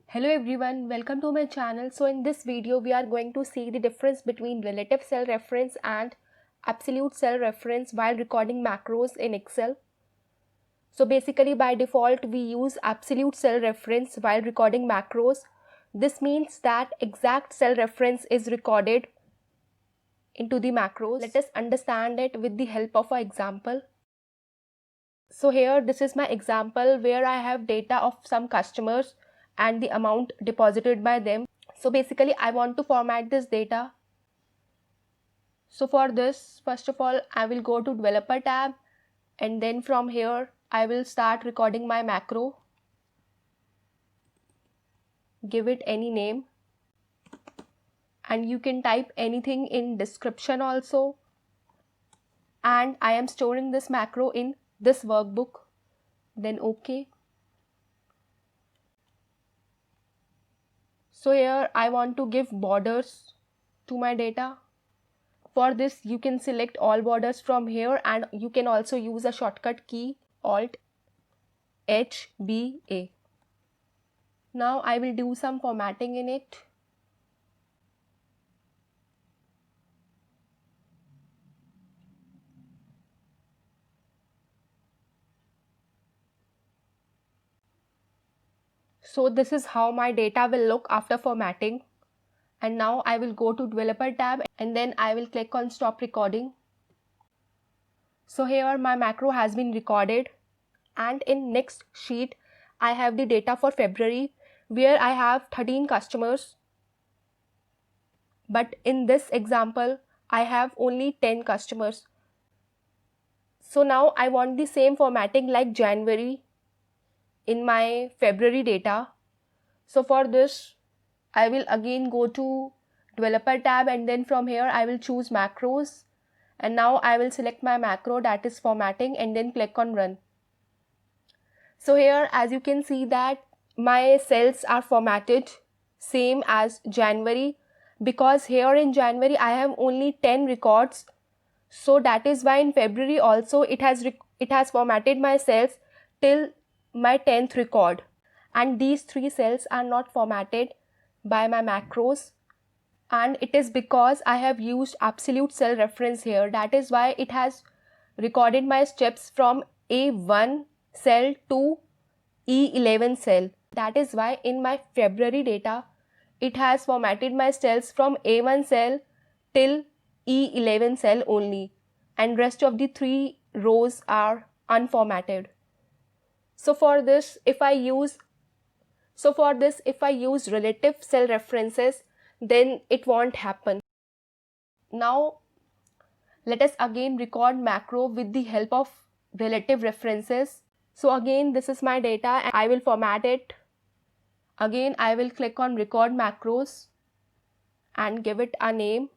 Hello everyone, welcome to my channel. So in this video we are going to see the difference between relative cell reference and absolute cell reference while recording macros in Excel. So basically by default we use absolute cell reference while recording macros. This means that exact cell reference is recorded into the macros. Let us understand it with the help of an example. So here this is my example where I have data of some customers and the amount deposited by them. So basically I want to format this data. So for this, first of all, I will go to developer tab, and then from here I will start recording my macro. Give it any name, and you can type anything in description also. And I am storing this macro in this workbook. Then OK. So here I want to give borders to my data. For this you can select all borders from here, and you can also use a shortcut key Alt HBA. Now I will do some formatting in it. So this is how my data will look after formatting. And now I will go to developer tab, and then I will click on stop recording. So here my macro has been recorded, and in next sheet I have the data for February where I have 13 customers. But in this example I have only 10 customers. So now I want the same formatting like January in my February data. So for this I will again go to developer tab, and then from here I will choose macros, and now I will select my macro, that is formatting, and then click on run. So here as you can see that my cells are formatted same as January, because here in January I have only 10 records. So that is why in February also it has formatted my cells till my 10th record, and these three cells are not formatted by my macros, and it is because I have used absolute cell reference here. That is why it has recorded my steps from A1 cell to E11 cell. That is why in my February data it has formatted my cells from A1 cell till E11 cell only, and rest of the 3 rows are unformatted. So for this if I use relative cell references, then it won't happen. Now let us again record macro with the help of relative references. So again this is my data and I will format it. Again I will click on record macros and give it a name.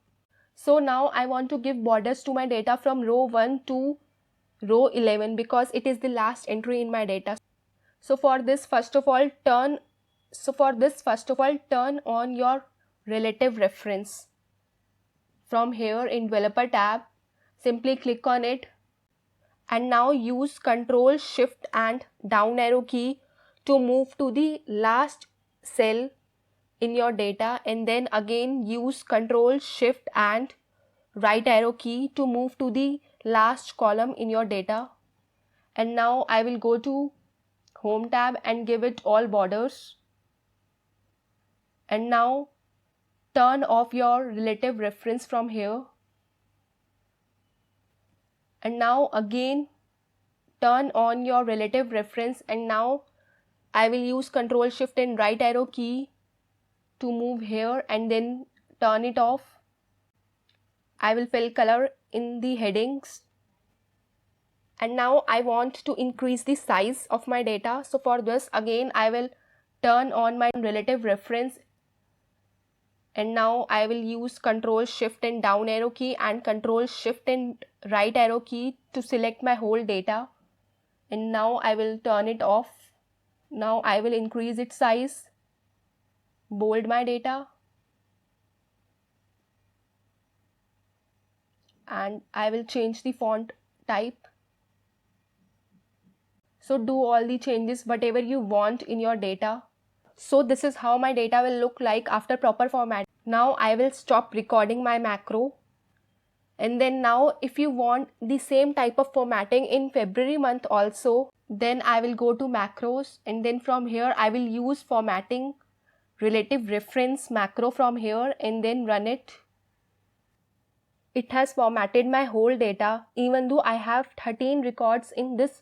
So now I want to give borders to my data from row 1 to row 11 because it is the last entry in my data. So for this first of all turn on your relative reference. From here in developer tab, simply click on it, and now use Ctrl Shift and down arrow key to move to the last cell in your data, and then again use Ctrl Shift and right arrow key to move to the last column in your data. And now I will go to Home tab and give it all borders. And now turn off your relative reference from here, and now again turn on your relative reference, and now I will use Ctrl Shift and right arrow key to move here and then turn it off. I will fill color in the headings, and now I want to increase the size of my data. So for this again I will turn on my relative reference, and now I will use Ctrl Shift and down arrow key and Ctrl Shift and right arrow key to select my whole data, and now I will turn it off. Now I will increase its size, bold my data, and I will change the font type. So do all the changes whatever you want in your data. So this is how my data will look like after proper format. Now I will stop recording my macro. And then now if you want the same type of formatting in February month also, then I will go to macros, and then from here I will use formatting relative reference macro from here and then run it. It has formatted my whole data even though I have 13 records in this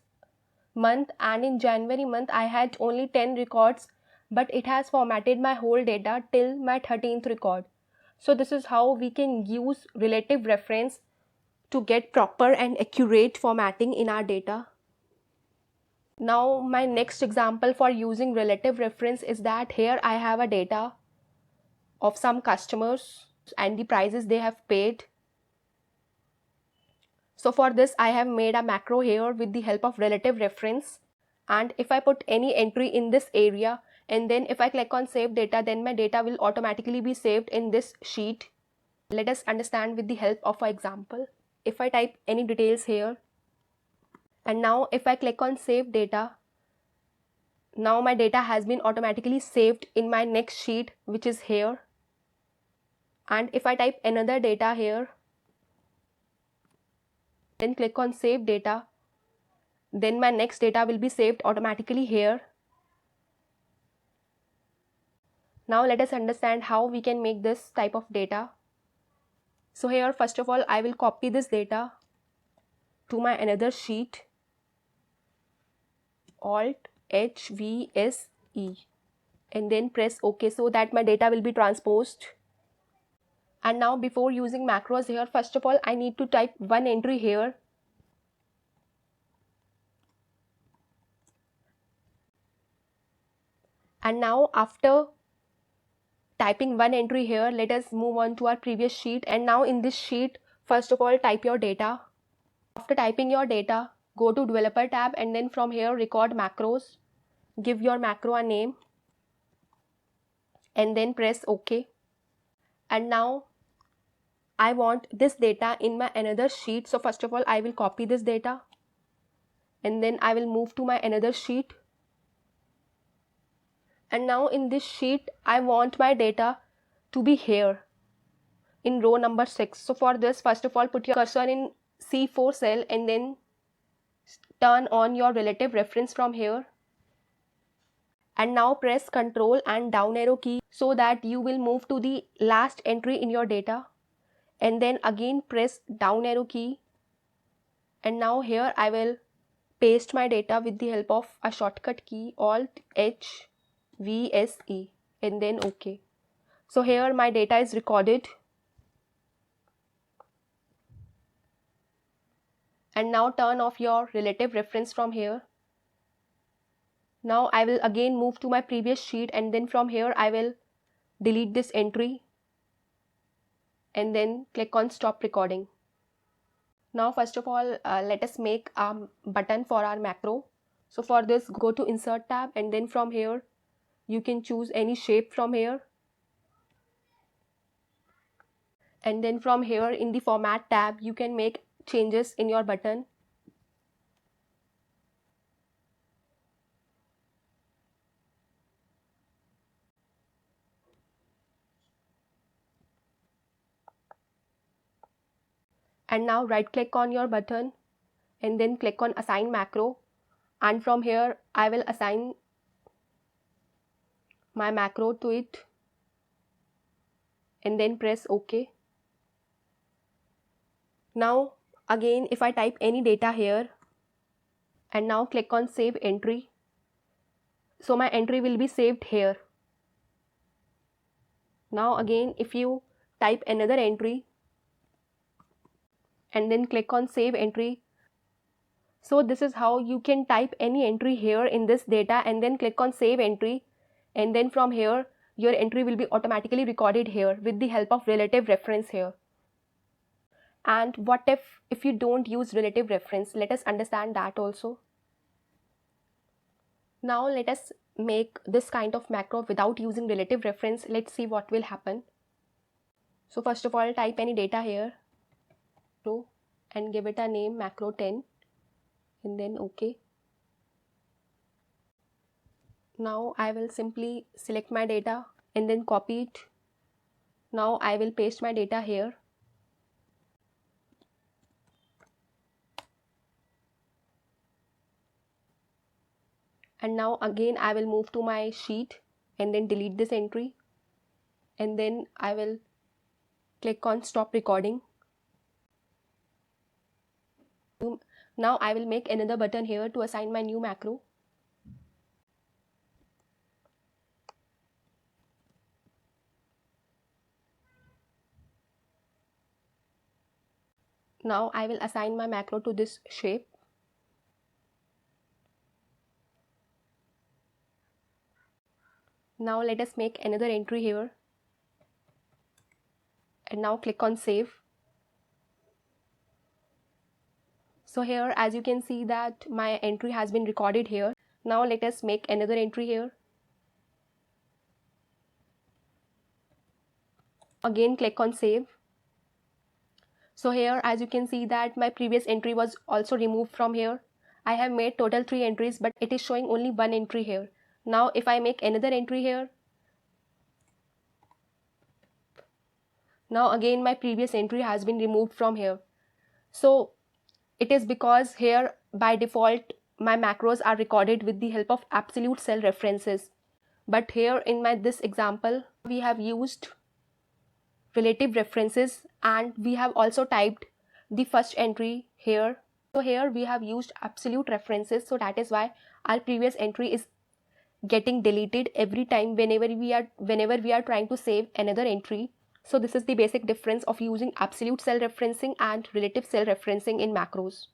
month, and in January month I had only 10 records, but it has formatted my whole data till my 13th record. So this is how we can use relative reference to get proper and accurate formatting in our data. Now my next example for using relative reference is that here I have a data of some customers and the prices they have paid. So for this I have made a macro here with the help of relative reference, and if I put any entry in this area and then if I click on save data, then my data will automatically be saved in this sheet. Let us understand with the help of an example. If I type any details here and now if I click on save data, now my data has been automatically saved in my next sheet, which is here. And if I type another data here, then click on save data, then my next data will be saved automatically here. Now let us understand how we can make this type of data. So here first of all I will copy this data to my another sheet, Alt H V S E, and then press OK so that my data will be transposed. And now before using macros here, first of all I need to type one entry here. And now after typing one entry here, let us move on to our previous sheet. And now in this sheet, first of all type your data. After typing your data, go to developer tab and then from here record macros. Give your macro a name and then press OK. And now I want this data in my another sheet. So first of all I will copy this data and then I will move to my another sheet. And now in this sheet I want my data to be here in row number 6. So for this, first of all put your cursor in C4 cell and then turn on your relative reference from here. And now press Ctrl and down arrow key so that you will move to the last entry in your data. And then again press down arrow key. And now here I will paste my data with the help of a shortcut key, Alt H V S E, and then OK. So here my data is recorded. And now turn off your relative reference from here. Now I will again move to my previous sheet and then from here I will delete this entry and then click on stop recording. Now first of all let us make a button for our macro. So for this, go to insert tab and then from here you can choose any shape from here. And then from here in the format tab you can make changes in your button. And now right click on your button and then click on assign macro, and from here I will assign my macro to it and then press OK. Now again if I type any data here and now click on save entry, so my entry will be saved here. Now again if you type another entry and then click on save entry, so this is how you can type any entry here in this data and then click on save entry, and then from here your entry will be automatically recorded here with the help of relative reference here. And what if you don't use relative reference? Let us understand that also. Now let us make this kind of macro without using relative reference. Let's see what will happen. So first of all type any data here and give it a name macro 10 and then OK. Now I will simply select my data and then copy it. Now I will paste my data here. And now again I will move to my sheet and then delete this entry. And then I will click on stop recording. Now I will make another button here to assign my new macro. Now I will assign my macro to this shape. Now let us make another entry here. And now click on save. So here as you can see that my entry has been recorded here. Now let us make another entry here. Again click on save. So here as you can see that my previous entry was also removed from here. I have made total 3 entries but it is showing only 1 entry here. Now if I make another entry here, now again my previous entry has been removed from here. So it is because here by default my macros are recorded with the help of absolute cell references. But here in this example we have used relative references and we have also typed the first entry here. So here we have used absolute references, so that is why our previous entry is getting deleted every time whenever we are trying to save another entry. So this is the basic difference of using absolute cell referencing and relative cell referencing in macros.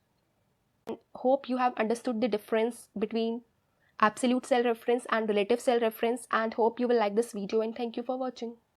Hope you have understood the difference between absolute cell reference and relative cell reference, and hope you will like this video, and thank you for watching.